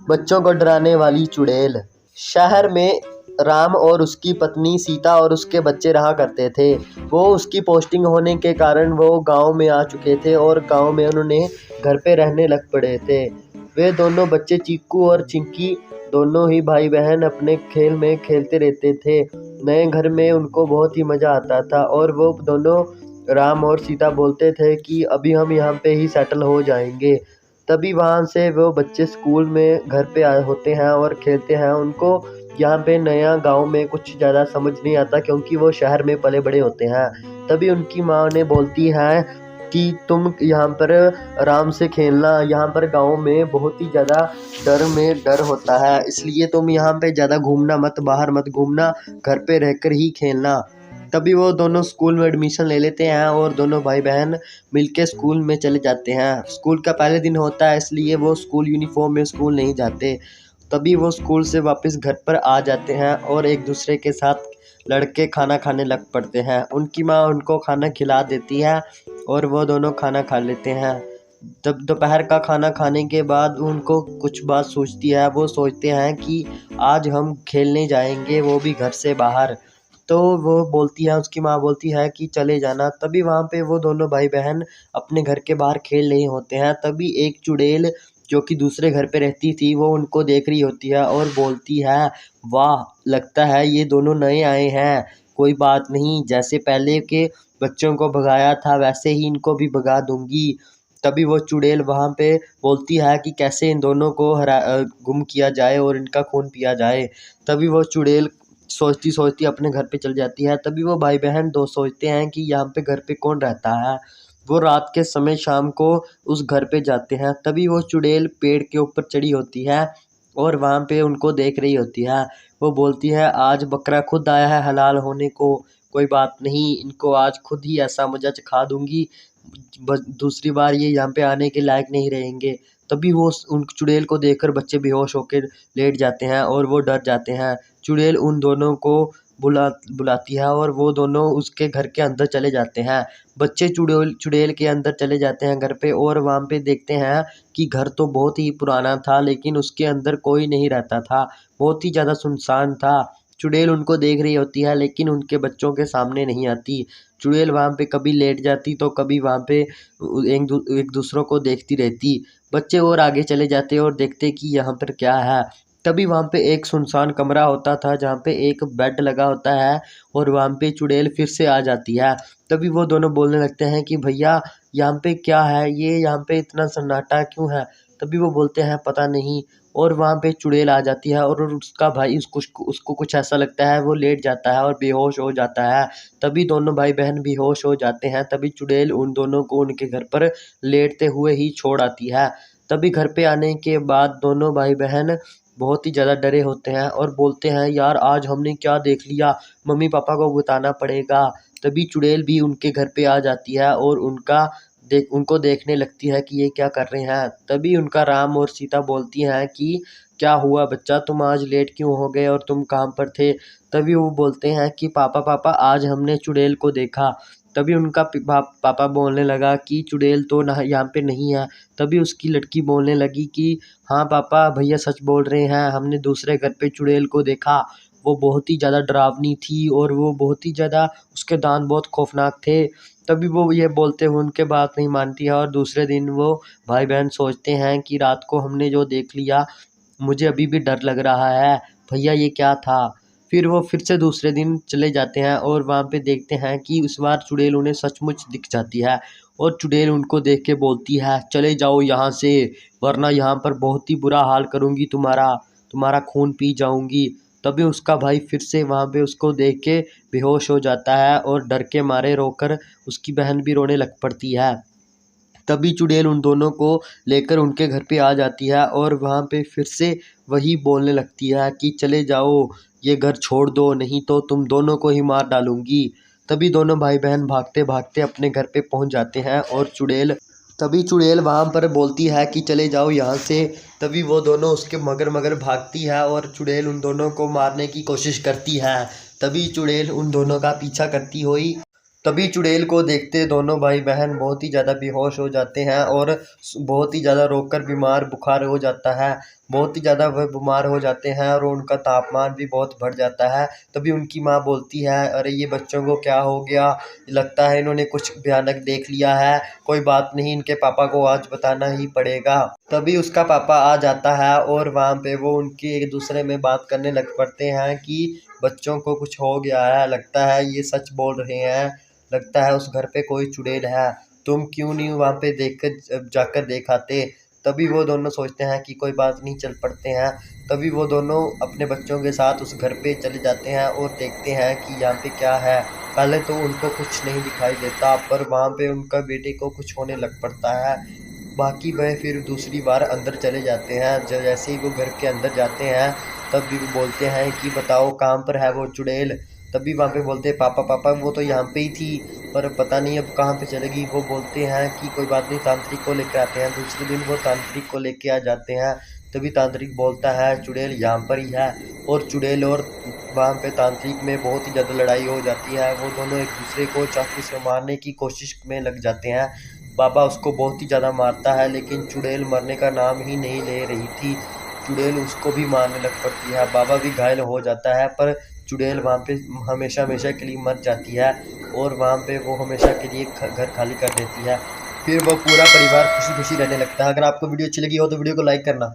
बच्चों को डराने वाली चुड़ैल। शहर में राम और उसकी पत्नी सीता और उसके बच्चे रहा करते थे। वो उसकी पोस्टिंग होने के कारण वो गांव में आ चुके थे और गांव में उन्होंने घर पे रहने लग पड़े थे। वे दोनों बच्चे चीकू और चिंकी दोनों ही भाई बहन अपने खेल में खेलते रहते थे। नए घर में उनको बहुत ही मज़ा आता था और वो दोनों राम और सीता बोलते थे कि अभी हम यहाँ पे ही सेटल हो जाएंगे। तभी वहाँ से वो बच्चे स्कूल में घर पे आए होते हैं और खेलते हैं। उनको यहाँ पे नया गांव में कुछ ज़्यादा समझ नहीं आता क्योंकि वो शहर में पले बड़े होते हैं। तभी उनकी माँ उन्हें बोलती है कि तुम यहाँ पर आराम से खेलना, यहाँ पर गांव में बहुत ही ज़्यादा डर होता है, इसलिए तुम यहाँ पे ज़्यादा घूमना मत, बाहर मत घूमना, घर पे रहकर ही खेलना। तभी वो दोनों स्कूल में एडमिशन ले लेते हैं और दोनों भाई बहन मिलके स्कूल में चले जाते हैं। स्कूल का पहले दिन होता है इसलिए वो स्कूल यूनिफॉर्म में स्कूल नहीं जाते। तभी वो स्कूल से वापस घर पर आ जाते हैं और एक दूसरे के साथ लड़के खाना खाने लग पड़ते हैं। उनकी माँ उनको खाना खिला देती है और वो दोनों खाना खा लेते हैं। तब दोपहर का खाना खाने के बाद उनको कुछ बात सोचती है। वो सोचते हैं कि आज हम खेलने जाएंगे, वो भी घर से बाहर। तो वो बोलती है, उसकी माँ बोलती है कि चले जाना। तभी वहाँ पे वो दोनों भाई बहन अपने घर के बाहर खेल रहे होते हैं। तभी एक चुड़ैल जो कि दूसरे घर पे रहती थी वो उनको देख रही होती है और बोलती है, वाह, लगता है ये दोनों नए आए हैं। कोई बात नहीं, जैसे पहले के बच्चों को भगाया था वैसे ही इनको भी भगा दूंगी। तभी वो चुड़ैल वहाँ पे बोलती है कि कैसे इन दोनों को गुम किया जाए और इनका खून पिया जाए। तभी वो चुड़ैल सोचती सोचती अपने घर पे चल जाती है। तभी वो भाई बहन दो सोचते हैं कि यहाँ पे घर पे कौन रहता है। वो रात के समय शाम को उस घर पे जाते हैं। तभी वो चुड़ैल पेड़ के ऊपर चढ़ी होती है और वहाँ पे उनको देख रही होती है। वो बोलती है, आज बकरा खुद आया है हलाल होने को, कोई बात नहीं, इनको आज खुद ही ऐसा मजा चखा दूंगी, दूसरी बार ये यहाँ पे आने के लायक नहीं रहेंगे। तभी वो उन चुड़ैल को देखकर बच्चे बेहोश होकर लेट जाते हैं और वो डर जाते हैं। चुड़ैल उन दोनों को बुलाती है और वो दोनों उसके घर के अंदर चले जाते हैं। बच्चे चुड़ैल के अंदर चले जाते हैं घर पे और वहाँ पे देखते हैं कि घर तो बहुत ही पुराना था लेकिन उसके अंदर कोई नहीं रहता था, बहुत ही ज़्यादा सुनसान था। चुड़ैल उनको देख रही होती है लेकिन उनके बच्चों के सामने नहीं आती। चुड़ैल वहाँ पे कभी लेट जाती तो कभी वहाँ पे एक दूसरों को देखती रहती। बच्चे और आगे चले जाते और देखते कि यहाँ पर क्या है। तभी वहाँ पे एक सुनसान कमरा होता था जहाँ पे एक बेड लगा होता है और वहाँ पे चुड़ैल फिर से आ जाती है। तभी वो दोनों बोलने लगते हैं कि भैया, यहाँ पे क्या है, ये यहाँ पे इतना सन्नाटा क्यों है। तभी वो बोलते हैं पता नहीं। और वहाँ पे चुड़ैल आ जाती है और उसका भाई उसको कुछ ऐसा लगता है, वो लेट जाता है और बेहोश हो जाता है। तभी दोनों भाई बहन बेहोश हो जाते हैं। तभी चुड़ैल उन दोनों को उनके घर पर लेटते हुए ही छोड़ आती है। तभी घर पे आने के बाद दोनों भाई बहन बहुत ही ज़्यादा डरे होते हैं और बोलते हैं, यार आज हमने क्या देख लिया, मम्मी पापा को बताना पड़ेगा। तभी चुड़ैल भी उनके घर पे आ जाती है और उनको देखने लगती है कि ये क्या कर रहे हैं। तभी उनका राम और सीता बोलती हैं कि क्या हुआ बच्चा, तुम आज लेट क्यों हो गए और तुम कहाँ पर थे। तभी वो बोलते हैं कि पापा पापा आज हमने चुड़ैल को देखा। तभी उनका पापा बोलने लगा कि चुड़ैल तो यहाँ पे नहीं है। तभी उसकी लड़की बोलने लगी कि हाँ पापा, भैया सच बोल रहे हैं, हमने दूसरे घर पे चुड़ैल को देखा। वो बहुत ही ज़्यादा डरावनी थी और वो बहुत ही ज़्यादा, उसके दांत बहुत खौफनाक थे। तभी वो ये बोलते हुए उनके बात नहीं मानती है और दूसरे दिन वो भाई बहन सोचते हैं कि रात को हमने जो देख लिया, मुझे अभी भी डर लग रहा है, भैया ये क्या था। फिर वो फिर से दूसरे दिन चले जाते हैं और वहाँ पे देखते हैं कि इस बार चुड़ैल उन्हें सचमुच दिख जाती है और चुड़ैल उनको देख के बोलती है, चले जाओ यहाँ से, वरना यहाँ पर बहुत ही बुरा हाल करूँगी तुम्हारा, तुम्हारा खून पी जाऊँगी। तभी उसका भाई फिर से वहाँ पे उसको देख के बेहोश हो जाता है और डर के मारे रोकर उसकी बहन भी रोने लग पड़ती है। तभी चुड़ैल उन दोनों को लेकर उनके घर पे आ जाती है और वहाँ पे फिर से वही बोलने लगती है कि चले जाओ, ये घर छोड़ दो, नहीं तो तुम दोनों को ही मार डालूंगी। तभी दोनों भाई बहन भागते भागते अपने घर पे पहुँच जाते हैं और चुड़ैल वहाँ पर बोलती है कि चले जाओ यहाँ से। तभी वो दोनों उसके मगर मगर भागती है और चुड़ैल उन दोनों को मारने की कोशिश करती है। तभी चुड़ैल उन दोनों का पीछा करती हुई तभी चुड़ैल को देखते दोनों भाई बहन बहुत ही ज़्यादा बेहोश हो जाते हैं और बहुत ही ज़्यादा रोकर बीमार बुखार हो जाता है। बहुत ही ज़्यादा वह बीमार हो जाते हैं और उनका तापमान भी बहुत बढ़ जाता है। तभी उनकी माँ बोलती है, अरे ये बच्चों को क्या हो गया, लगता है इन्होंने कुछ भयानक देख लिया है। कोई बात नहीं, इनके पापा को आज बताना ही पड़ेगा। तभी उसका पापा आ जाता है और वहाँ पे वो उनके एक दूसरे में बात करने लग पड़ते हैं कि बच्चों को कुछ हो गया है, लगता है ये सच बोल रहे हैं, लगता है उस घर पे कोई चुड़ैल है, तुम क्यों नहीं वहाँ पे जाकर देख आते। तभी वो दोनों सोचते हैं कि कोई बात नहीं, चल पड़ते हैं। तभी वो दोनों अपने बच्चों के साथ उस घर पे चले जाते हैं और देखते हैं कि यहाँ पे क्या है। पहले तो उनको कुछ नहीं दिखाई देता, पर वहाँ पे उनका बेटे को कुछ होने लग पड़ता है। बाकी वह फिर दूसरी बार अंदर चले जाते हैं। जैसे ही वो घर के अंदर जाते हैं तब भी वो बोलते हैं कि बताओ कहाँ पर है वो चुड़ैल। तभी वहाँ पे बोलते हैं, पापा पापा वो तो यहाँ पे ही थी, पर पता नहीं अब कहाँ पे चलेगी। वो बोलते हैं कि कोई बात नहीं, तांत्रिक को लेकर आते हैं। दूसरे दिन वो तांत्रिक को लेके आ जाते हैं। तभी तांत्रिक बोलता है चुड़ैल यहाँ पर ही है। और चुड़ैल और वहाँ पे तांत्रिक में बहुत ही ज़्यादा लड़ाई हो जाती है। वो दोनों एक दूसरे को चाकू से मारने की कोशिश में लग जाते हैं। बाबा उसको बहुत ही ज़्यादा मारता है, लेकिन चुड़ैल मरने का नाम ही नहीं ले रही थी। चुड़ैल उसको भी मारने लग पड़ती है। बाबा भी घायल हो जाता है, पर चुड़ैल वहाँ पे हमेशा हमेशा के लिए मर जाती है और वहाँ पे वो हमेशा के लिए घर खाली कर देती है। फिर वो पूरा परिवार खुशी खुशी रहने लगता है। अगर आपको वीडियो अच्छी लगी हो तो वीडियो को लाइक करना।